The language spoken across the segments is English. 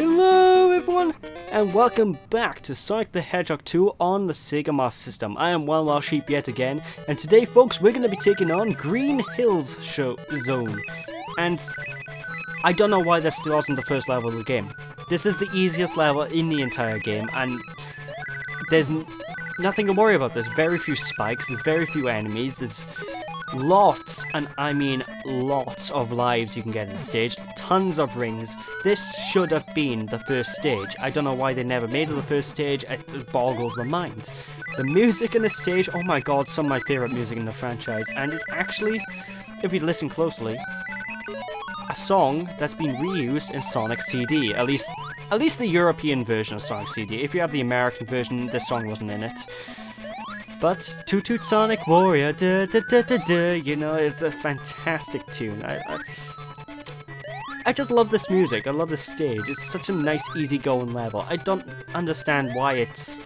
Hello everyone, and welcome back to Sonic the Hedgehog 2 on the SEGA Master System. I am Wild Sheep yet again, and today folks we're going to be taking on Green Hills Zone. And I don't know why this still wasn't the first level of the game. This is the easiest level in the entire game, and there's nothing to worry about. There's very few spikes, there's very few enemies, there's lots, and I mean lots of lives you can get in the stage, tons of rings. This should have been the first stage. I don't know why they never made it the first stage, it boggles the mind. The music in the stage, oh my god, some of my favourite music in the franchise, and it's actually, if you listen closely, a song that's been reused in Sonic CD, at least the European version of Sonic CD. If you have the American version, this song wasn't in it. But Toot Toot Sonic Warrior, da da da da da, you know, it's a fantastic tune. I just love this music, I love this stage, it's such a nice easy-going level. I don't understand why it's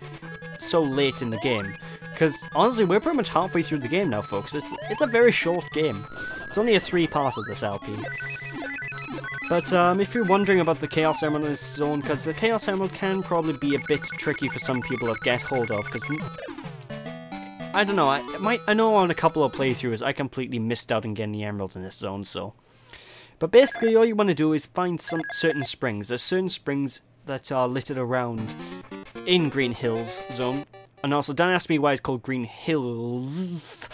so late in the game, because honestly we're pretty much halfway through the game now folks. It's a very short game. It's only a 3-part of this LP. But if you're wondering about the Chaos Emerald in this zone, because the Chaos Emerald can probably be a bit tricky for some people to get hold of, because I don't know, I know on a couple of playthroughs I completely missed out on getting the emerald in this zone, so. But basically all you want to do is find some certain springs. There's certain springs that are littered around in Green Hills zone. And also don't ask me why it's called Green Hills.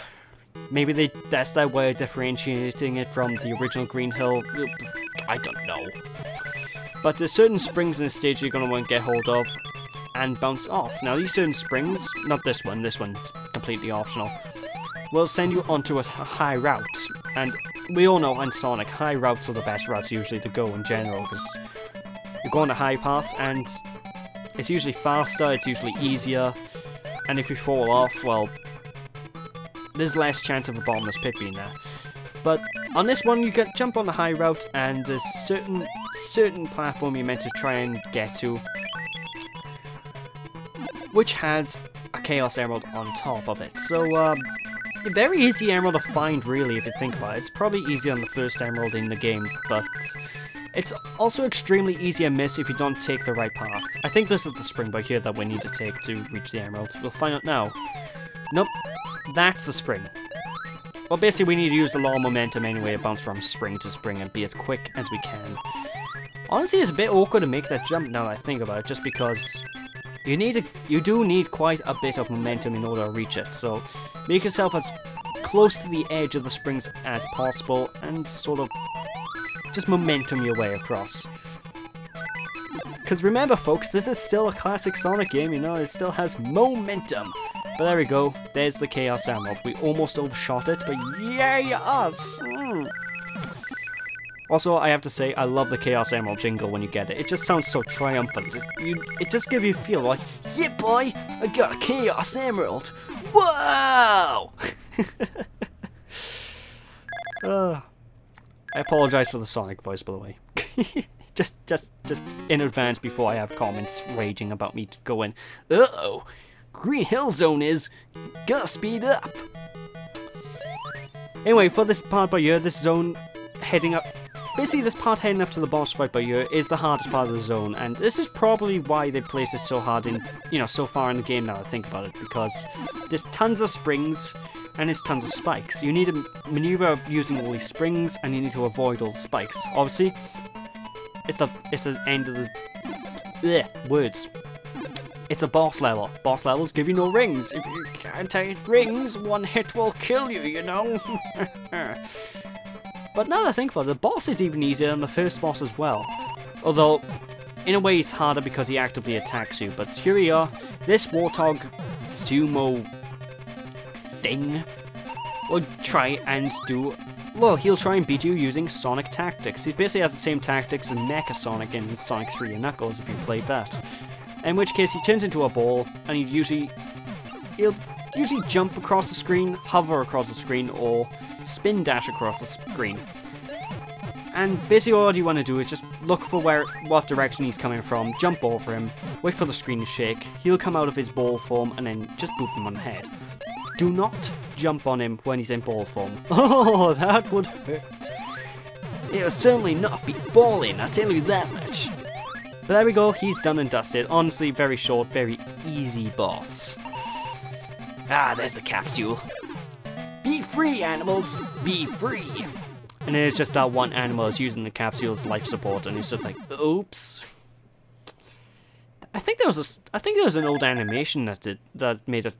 Maybe that's their way of differentiating it from the original Green Hill. I don't know. But there's certain springs in the stage you're going to want to get hold of and bounce off. Now these certain springs, not this one's completely optional, will send you onto a high route. And we all know on Sonic, high routes are the best routes usually to go in general, because you go on a high path and it's usually faster, it's usually easier, and if you fall off, well, there's less chance of a bottomless pit being there. But on this one you can jump on the high route and there's certain platform you're meant to try and get to, which has a Chaos Emerald on top of it. So, a very easy emerald to find, really, if you think about it. It's probably easier than the first emerald in the game, but it's also extremely easy to miss if you don't take the right path. I think this is the spring by here that we need to take to reach the emerald. We'll find out now. Nope, that's the spring. Well, basically we need to use a lot of momentum anyway to bounce from spring to spring and be as quick as we can. Honestly, it's a bit awkward to make that jump now that I think about it, just because you do need quite a bit of momentum in order to reach it, so make yourself as close to the edge of the springs as possible and sort of just momentum your way across. Because remember folks, this is still a classic Sonic game, you know, it still has momentum. But there we go, there's the Chaos Emerald. We almost overshot it, but yay us! Also, I have to say, I love the Chaos Emerald jingle when you get it. It just sounds so triumphant. It just gives you a feel like, yeah boy, I got a Chaos Emerald! Whoa! I apologize for the Sonic voice, by the way. just in advance before I have comments raging about me going, uh-oh, Green Hill Zone is gonna speed up. Anyway, for this part by here, this zone heading up. Basically, this part heading up to the boss fight by here is the hardest part of the zone, and this is probably why they placed it so hard in, you know, so far in the game now I think about it, because there's tons of springs and there's tons of spikes. You need to maneuver using all these springs, and you need to avoid all the spikes. Obviously, it's the end of the words. It's a boss level. Boss levels give you no rings. If you can't take rings, one hit will kill you, you know? But now that I think about it, the boss is even easier than the first boss as well. Although, in a way he's harder because he actively attacks you. But here we are, this Warthog Sumo thing will try and do... Well, he'll try and beat you using Sonic tactics. He basically has the same tactics as Mecha Sonic in Sonic 3 and Knuckles, if you played that. In which case, he turns into a ball, and he'll usually jump across the screen, hover across the screen, or spin dash across the screen. And basically all you want to do is just look for what direction he's coming from, jump over him, wait for the screen to shake, he'll come out of his ball form, and then just boop him on the head. Do not jump on him when he's in ball form. Oh, that would hurt. It'll certainly not be balling, I tell you that much. But there we go, he's done and dusted. Honestly, very short, very easy boss. Ah, there's the capsule. Be free, animals! Be free! And then it's just that one animal is using the capsule's life support, and he's just like, oops. I think there was an old animation that made it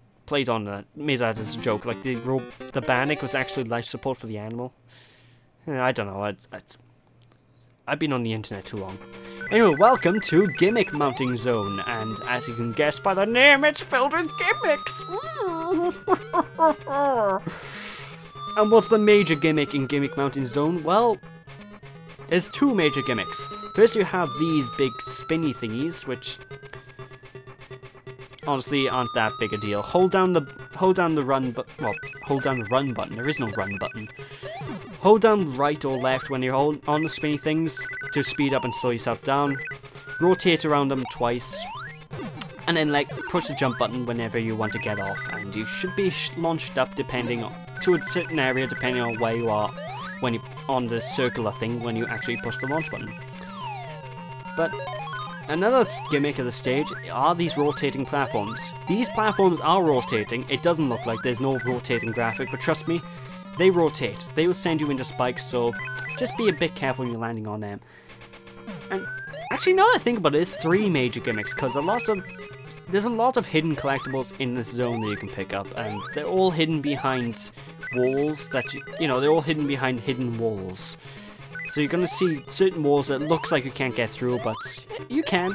made that as a joke. Like the Bannock was actually life support for the animal. I don't know. I've been on the internet too long. Anyway, welcome to Gimmick Mounting Zone, and as you can guess by the name, it's filled with gimmicks! And what's the major gimmick in Gimmick Mounting Zone? Well, there's two major gimmicks. First you have these big spinny thingies, which honestly aren't that big a deal. Hold down the run button. There is no run button. Hold down right or left when you're on the spinny things to speed up and slow yourself down. Rotate around them twice. And then like push the jump button whenever you want to get off, and you should be launched up to a certain area depending on where you are when you're on the circular thing when you actually push the launch button. But another gimmick of the stage are these rotating platforms. These platforms are rotating. It doesn't look like there's no rotating graphic, but trust me, they rotate. They will send you into spikes, so just be a bit careful when you're landing on them. And actually, now that I think about it, there's three major gimmicks, because there's a lot of hidden collectibles in this zone that you can pick up, and they're all hidden behind walls that they're all hidden behind hidden walls. So you're gonna see certain walls that looks like you can't get through, but you can.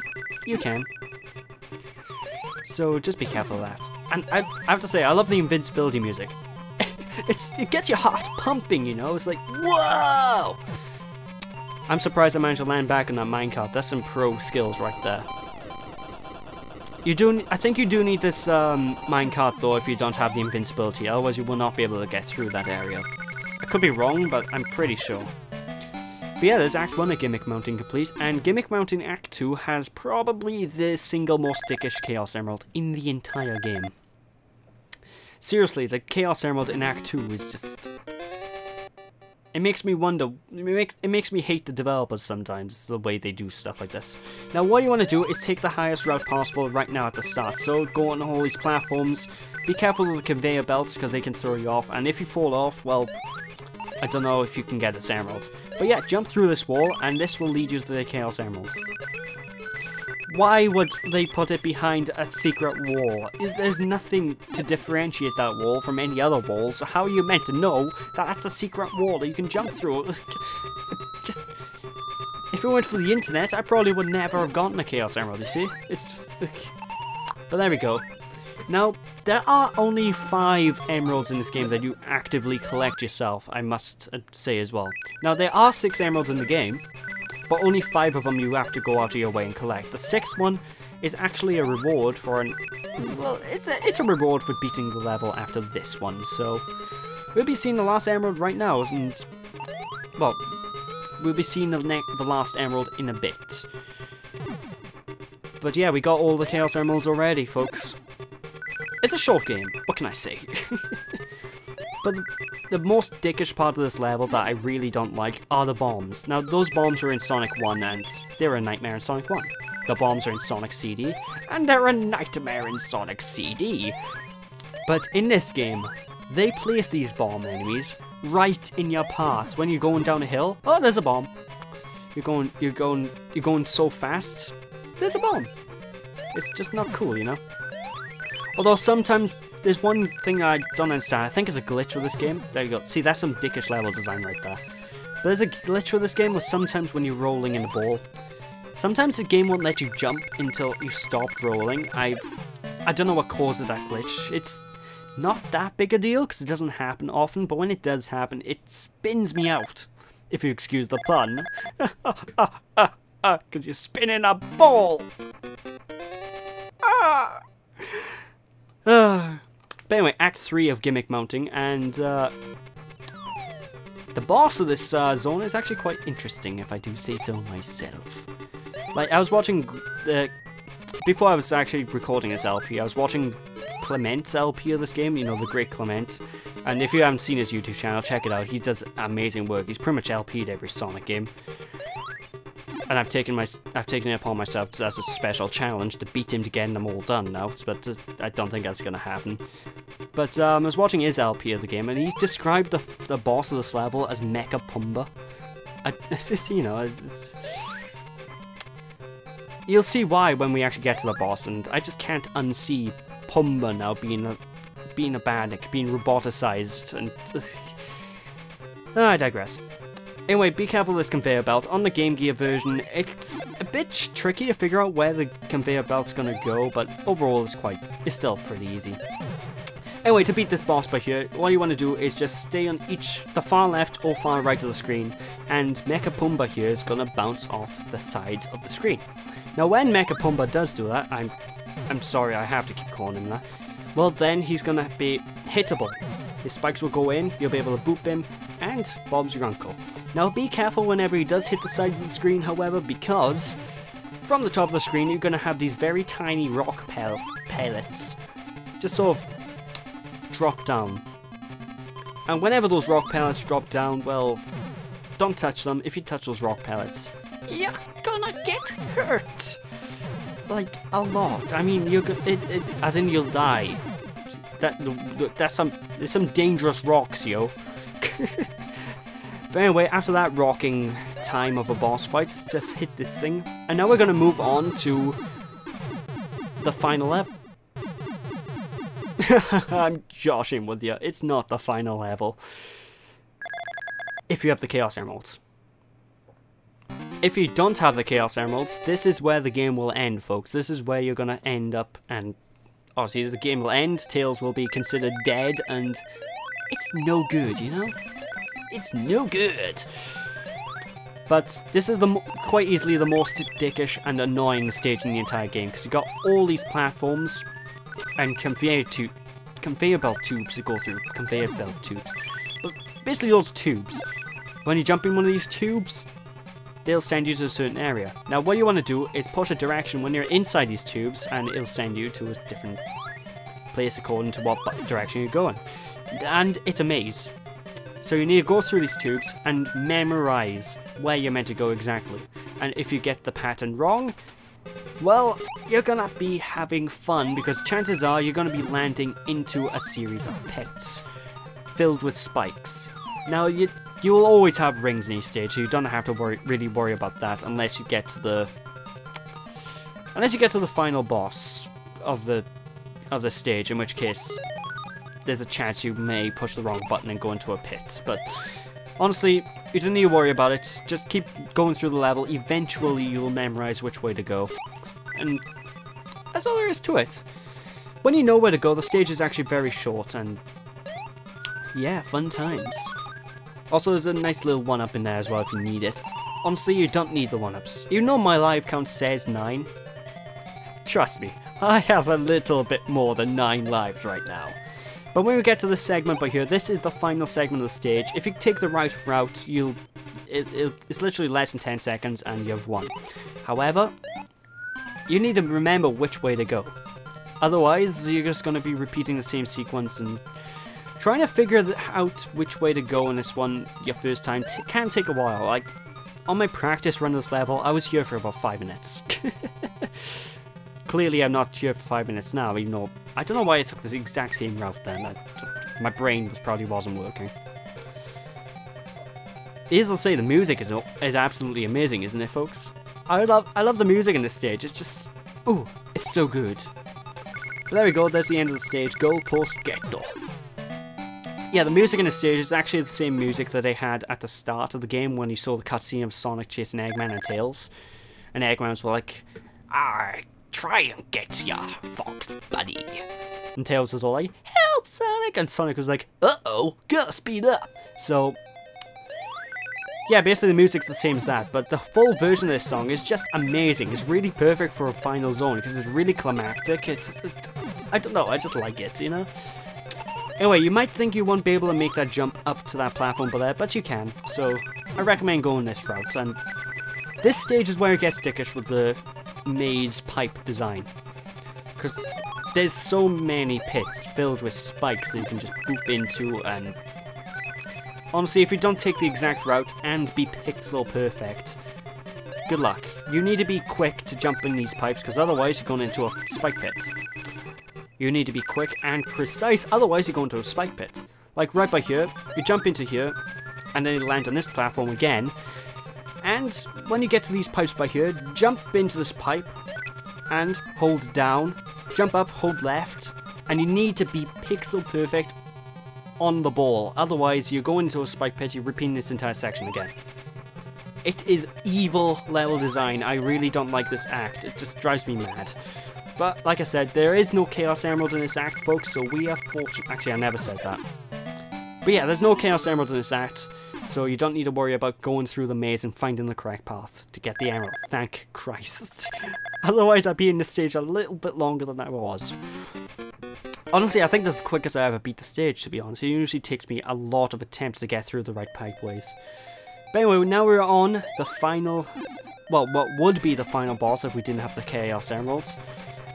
So just be careful of that. And I have to say, I love the invincibility music. It gets your heart pumping, you know? It's like, whoa! I'm surprised I managed to land back on that minecart. That's some pro skills right there. I think you do need this minecart though if you don't have the invincibility, otherwise you will not be able to get through that area. I could be wrong, but I'm pretty sure. But yeah, there's Act 1 of Gimmick Mounting complete, and Gimmick Mounting Act 2 has probably the single most dickish Chaos Emerald in the entire game. Seriously, the Chaos Emerald in Act 2 is just... It makes me wonder, it makes me hate the developers sometimes, the way they do stuff like this. Now what you want to do is take the highest route possible right now at the start. So go on all these platforms, be careful of the conveyor belts because they can throw you off, and if you fall off, well, I don't know if you can get this emerald. But yeah, jump through this wall and this will lead you to the Chaos Emerald. Why would they put it behind a secret wall? There's nothing to differentiate that wall from any other wall, so how are you meant to know that that's a secret wall that you can jump through? Just... If it weren't for the internet, I probably would never have gotten a Chaos Emerald, you see? It's just... But there we go. Now, there are only 5 emeralds in this game that you actively collect yourself, I must say as well. Now, there are 6 emeralds in the game, but only 5 of them you have to go out of your way and collect. The 6th one is actually a reward for well, it's a reward for beating the level after this one, so... We'll be seeing the last emerald right now, and... Well, we'll be seeing the last emerald in a bit. But yeah, we got all the Chaos Emeralds already, folks. It's a short game, what can I say? But the most dickish part of this level that I really don't like are the bombs. Now, those bombs are in Sonic 1, and they're a nightmare in Sonic 1. The bombs are in Sonic CD, and they're a nightmare in Sonic CD. But in this game, they place these bomb enemies right in your path. When you're going down a hill, oh, there's a bomb. You're going so fast, there's a bomb. It's just not cool, you know? Although sometimes there's one thing I don't understand. I think it's a glitch with this game. There you go. See, that's some dickish level design right there. But there's a glitch with this game where sometimes when you're rolling in the ball, sometimes the game won't let you jump until you stop rolling. I don't know what causes that glitch. It's not that big a deal because it doesn't happen often, but when it does happen, it spins me out. If you excuse the pun. Because you're spinning a ball. But anyway, Act 3 of Gimmick Mounting, and the boss of this zone is actually quite interesting, if I do say so myself. Like, I was watching, before I was actually recording this LP, I was watching Clement's LP of this game, you know, the great Clement. And if you haven't seen his YouTube channel, check it out, he does amazing work. He's pretty much LP'd every Sonic game. And I've taken it upon myself as a special challenge to beat him to getting them all done now, but I don't think that's gonna happen. But I was watching his LP of the game, and he described the boss of this level as Mecha Pumba. It's just, you know, you'll see why when we actually get to the boss, and I just can't unsee Pumba now being a bandit, being roboticized, and I digress. Anyway, be careful with this conveyor belt. On the Game Gear version, it's a bit tricky to figure out where the conveyor belt's gonna go, but overall it's still pretty easy. Anyway, to beat this boss by here, what you want to do is just stay on the far left or far right of the screen, and Mecha Pumba here is gonna bounce off the sides of the screen. Now when Mecha Pumba does do that, I'm sorry, I have to keep calling him that, well then he's gonna be hittable. His spikes will go in, you'll be able to boop him, and Bob's your uncle. Now be careful whenever he does hit the sides of the screen, however, because from the top of the screen you're going to have these very tiny rock pellets just sort of drop down. And whenever those rock pellets drop down, well, don't touch them. If you touch those rock pellets, you're gonna get hurt. Like, a lot. I mean, as in you'll die. There's some dangerous rocks, yo. But anyway, after that rocking time of a boss fight, let's just hit this thing. And now we're going to move on to the final level. I'm joshing with you. It's not the final level. If you have the Chaos Emeralds. If you don't have the Chaos Emeralds, this is where the game will end, folks. This is where you're going to end up, and obviously the game will end, Tails will be considered dead, and it's no good, you know? It's no good. But this is quite easily the most dickish and annoying stage in the entire game, because you've got all these platforms and conveyor belt tubes to go through. Conveyor belt tubes. But basically those tubes. When you jump in one of these tubes, they'll send you to a certain area. Now what you want to do is push a direction when you're inside these tubes, and it'll send you to a different place according to what direction you're going. And it's a maze. So you need to go through these tubes and memorize where you're meant to go exactly. And if you get the pattern wrong, well, you're gonna be having fun, because chances are you're gonna be landing into a series of pits filled with spikes. Now you will always have rings in each stage, so you don't have to really worry about that unless you get to the final boss of the stage, in which case there's a chance you may push the wrong button and go into a pit. But honestly, you don't need to worry about it. Just keep going through the level. Eventually you'll memorize which way to go. And that's all there is to it. When you know where to go, the stage is actually very short, and yeah, fun times. Also, there's a nice little 1-up in there as well if you need it. Honestly, you don't need the 1-ups. You know my live count says 9. Trust me, I have a little bit more than 9 lives right now. But when we get to this segment by here, this is the final segment of the stage. If you take the right route, it's literally less than 10 seconds and you've won. However, you need to remember which way to go. Otherwise, you're just going to be repeating the same sequence, and trying to figure out which way to go in this one your first time can take a while. Like, on my practice run of this level, I was here for about 5 minutes. Clearly I'm not here for 5 minutes now, even though I don't know why I took the exact same route then. My brain probably wasn't working. As I'll say, the music is absolutely amazing, isn't it, folks? I love the music in this stage. It's just, ooh, it's so good. But there we go, there's the end of the stage. Goal post ghetto. Yeah, the music in the stage is actually the same music that they had at the start of the game when you saw the cutscene of Sonic chasing Eggman and Tails. And Eggman was like, "I try and get ya, Fox buddy." And Tails was all like, "Help, Sonic!" And Sonic was like, "Uh-oh, gotta speed up." So, yeah, basically the music's the same as that, but the full version of this song is just amazing. It's really perfect for a final zone, because it's really climactic. I don't know, I just like it, you know? Anyway, you might think you won't be able to make that jump up to that platform below, but you can. So, I recommend going this route. And this stage is where it gets dickish with the maze pipe design, because there's so many pits filled with spikes that you can just boop into, and honestly, if you don't take the exact route and be pixel perfect, good luck. You need to be quick to jump in these pipes, because otherwise you're going into a spike pit. You need to be quick and precise, otherwise you go into a spike pit. Like right by here, you jump into here, and then you land on this platform again. And when you get to these pipes by here, jump into this pipe, and hold down, jump up, hold left, and you need to be pixel perfect on the ball. Otherwise, you go into a spike pit, you're repeating this entire section again. It is evil level design. I really don't like this act. It just drives me mad. But, like I said, there is no Chaos Emerald in this act, folks, so we are fortunate. Actually, I never said that. But yeah, there's no Chaos Emerald in this act, so you don't need to worry about going through the maze and finding the correct path to get the emerald. Thank Christ. Otherwise, I'd be in this stage a little bit longer than I was. Honestly, I think that's the quickest I ever beat the stage, to be honest. It usually takes me a lot of attempts to get through the right pipeways. But anyway, now we're on the final, well, what would be the final boss if we didn't have the Chaos Emeralds.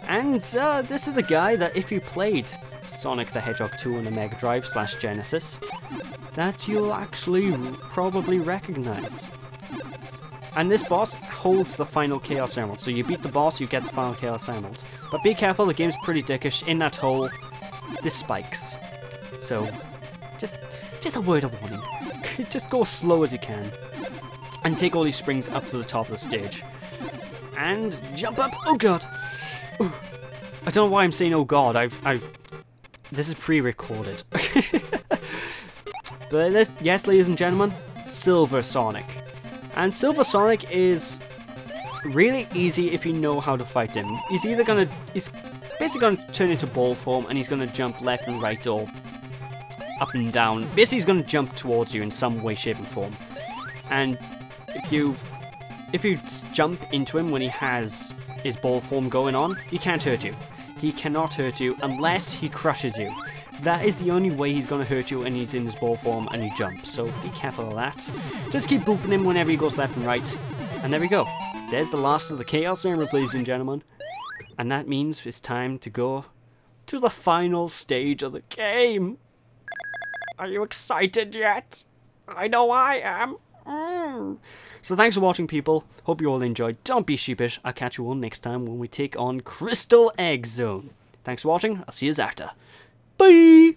And this is a guy that if you played Sonic the Hedgehog 2 on the Mega Drive / Genesis, that you'll actually probably recognize. And this boss holds the final Chaos Emerald. So you beat the boss, you get the final Chaos Emerald. But be careful, the game's pretty dickish. In that hole, there's spikes. So, just a word of warning. Just go as slow as you can. And take all these springs up to the top of the stage. And jump up. Oh god! Ooh. I don't know why I'm saying oh god. This is pre-recorded. But yes, ladies and gentlemen, Silver Sonic. And Silver Sonic is really easy if you know how to fight him. He's basically gonna turn into ball form, and he's gonna jump left and right or up and down. Basically, he's gonna jump towards you in some way, shape, and form. And if you jump into him when he has his ball form going on, he can't hurt you. He cannot hurt you unless he crushes you. That is the only way he's going to hurt you when he's in his ball form and you jump, so be careful of that. Just keep booping him whenever he goes left and right. And there we go. There's the last of the Chaos Emeralds, ladies and gentlemen. And that means it's time to go to the final stage of the game. Are you excited yet? I know I am. So thanks for watching, people. Hope you all enjoyed. Don't be sheepish. I'll catch you all next time when we take on Crystal Egg Zone. Thanks for watching. I'll see you after. Bye!